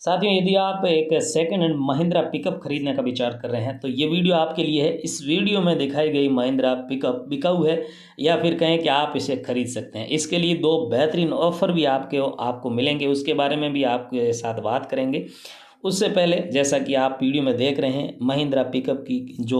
साथियों, यदि आप एक सेकंड हैंड महिंद्रा पिकअप खरीदने का विचार कर रहे हैं तो ये वीडियो आपके लिए है। इस वीडियो में दिखाई गई महिंद्रा पिकअप बिकाऊ है या फिर कहें कि आप इसे खरीद सकते हैं। इसके लिए दो बेहतरीन ऑफर भी आपको मिलेंगे, उसके बारे में भी आपके साथ बात करेंगे। उससे पहले जैसा कि आप वीडियो में देख रहे हैं, महिंद्रा पिकअप की जो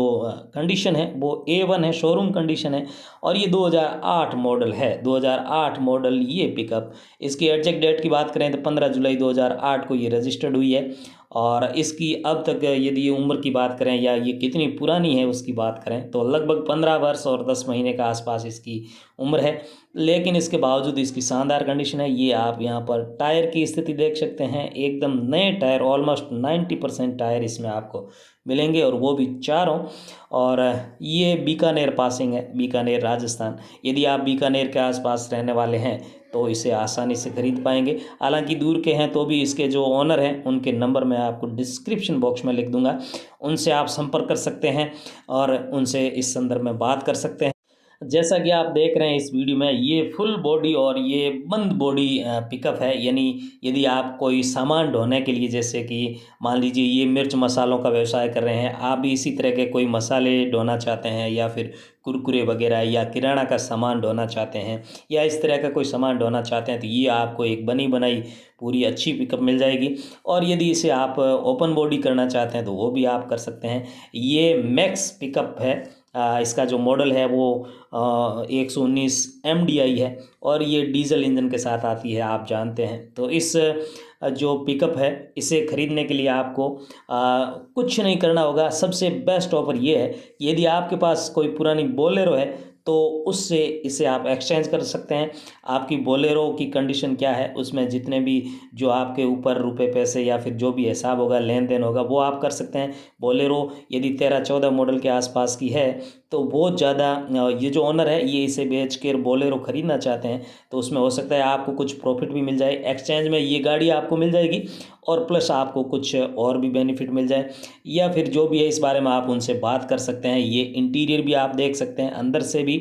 कंडीशन है वो A1 है, शोरूम कंडीशन है और ये 2008 मॉडल है। 2008 मॉडल ये पिकअप, इसकी एग्जैक्ट डेट की बात करें तो 15 जुलाई 2008 को ये रजिस्टर्ड हुई है। और इसकी अब तक यदि ये उम्र की बात करें या ये कितनी पुरानी है उसकी बात करें तो लगभग 15 वर्ष और 10 महीने का आसपास इसकी उम्र है। लेकिन इसके बावजूद इसकी शानदार कंडीशन है। ये आप यहाँ पर टायर की स्थिति देख सकते हैं, एकदम नए टायर, ऑलमोस्ट 90% टायर इसमें आपको मिलेंगे और वो भी चारों। और ये बीकानेर पासिंग है, बीकानेर राजस्थान। यदि आप बीकानेर के आसपास रहने वाले हैं तो इसे आसानी से खरीद पाएंगे। हालांकि दूर के हैं तो भी इसके जो ओनर हैं उनके नंबर मैं आपको डिस्क्रिप्शन बॉक्स में लिख दूंगा, उनसे आप संपर्क कर सकते हैं और उनसे इस संदर्भ में बात कर सकते हैं। जैसा कि आप देख रहे हैं इस वीडियो में, ये फुल बॉडी और ये बंद बॉडी पिकअप है। यानी यदि आप कोई सामान ढोने के लिए, जैसे कि मान लीजिए ये मिर्च मसालों का व्यवसाय कर रहे हैं, आप भी इसी तरह के कोई मसाले ढोना चाहते हैं या फिर कुरकुरे वगैरह या किराना का सामान ढोना चाहते हैं या इस तरह का कोई सामान ढोना चाहते हैं तो ये आपको एक बनी बनाई पूरी अच्छी पिकअप मिल जाएगी। और यदि इसे आप ओपन बॉडी करना चाहते हैं तो वो भी आप कर सकते हैं। ये मैक्स पिकअप है। इसका जो मॉडल है वो 119 MDI है और ये डीजल इंजन के साथ आती है, आप जानते हैं। तो इस जो पिकअप है इसे खरीदने के लिए आपको कुछ नहीं करना होगा। सबसे बेस्ट ऑफर ये है कि यदि आपके पास कोई पुरानी बोलेरो है तो उससे इसे आप एक्सचेंज कर सकते हैं। आपकी बोलेरो की कंडीशन क्या है, उसमें जितने भी जो आपके ऊपर रुपए पैसे या फिर जो भी हिसाब होगा, लेन देन होगा, वो आप कर सकते हैं। बोलेरो यदि 13-14 मॉडल के आसपास की है तो बहुत ज़्यादा, ये जो ओनर है ये इसे बेच कर बोलेरो ख़रीदना चाहते हैं तो उसमें हो सकता है आपको कुछ प्रॉफिट भी मिल जाए। एक्सचेंज में ये गाड़ी आपको मिल जाएगी और प्लस आपको कुछ और भी बेनिफिट मिल जाए, या फिर जो भी है इस बारे में आप उनसे बात कर सकते हैं। ये इंटीरियर भी आप देख सकते हैं, अंदर से भी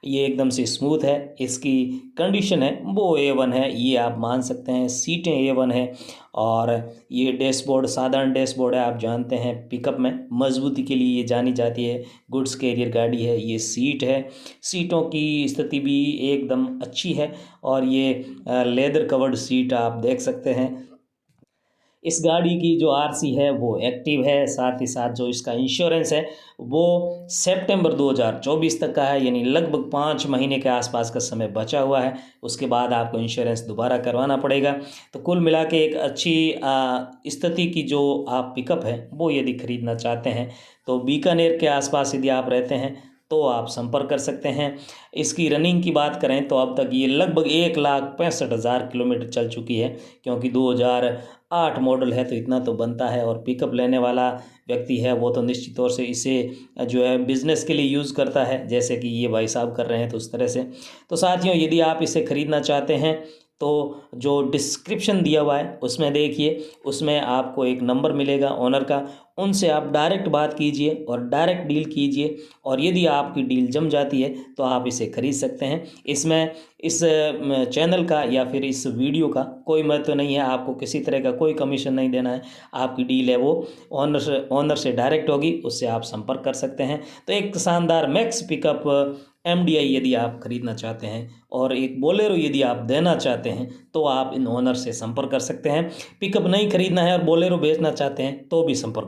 ये एकदम से स्मूथ है। इसकी कंडीशन है वो A1 है, ये आप मान सकते हैं। सीटें A1 है और ये डैशबोर्ड साधारण डैशबोर्ड है। आप जानते हैं पिकअप में मजबूती के लिए ये जानी जाती है, गुड्स कैरियर गाड़ी है। ये सीट है, सीटों की स्थिति भी एकदम अच्छी है और ये लेदर कवर्ड सीट आप देख सकते हैं। इस गाड़ी की जो RC है वो एक्टिव है, साथ ही साथ जो इसका इंश्योरेंस है वो सितंबर 2024 तक का है, यानी लगभग 5 महीने के आसपास का समय बचा हुआ है। उसके बाद आपको इंश्योरेंस दोबारा करवाना पड़ेगा। तो कुल मिला के एक अच्छी स्थिति की जो आप पिकअप है वो यदि खरीदना चाहते हैं तो बीकानेर के आसपास यदि आप रहते हैं तो आप संपर्क कर सकते हैं। इसकी रनिंग की बात करें तो अब तक ये लगभग 1,65,000 किलोमीटर चल चुकी है, क्योंकि 2008 मॉडल है तो इतना तो बनता है। और पिकअप लेने वाला व्यक्ति है वो तो निश्चित तौर से इसे जो है बिज़नेस के लिए यूज़ करता है, जैसे कि ये भाई साहब कर रहे हैं, तो उस तरह से। तो साथियों, यदि आप इसे ख़रीदना चाहते हैं तो जो डिस्क्रिप्शन दिया हुआ है उसमें देखिए, उसमें आपको एक नंबर मिलेगा ओनर का, उनसे आप डायरेक्ट बात कीजिए और डायरेक्ट डील कीजिए। और यदि आपकी डील जम जाती है तो आप इसे खरीद सकते हैं। इसमें इस चैनल का या फिर इस वीडियो का कोई महत्व नहीं है, आपको किसी तरह का कोई कमीशन नहीं देना है। आपकी डील है वो ओनर से डायरेक्ट होगी, उससे आप संपर्क कर सकते हैं। तो एक शानदार मैक्स पिकअप MDI यदि आप खरीदना चाहते हैं और एक बोलेरो यदि आप देना चाहते हैं तो आप इन ओनर से संपर्क कर सकते हैं। पिकअप नहीं खरीदना है और बोलेरो बेचना चाहते हैं तो भी संपर्क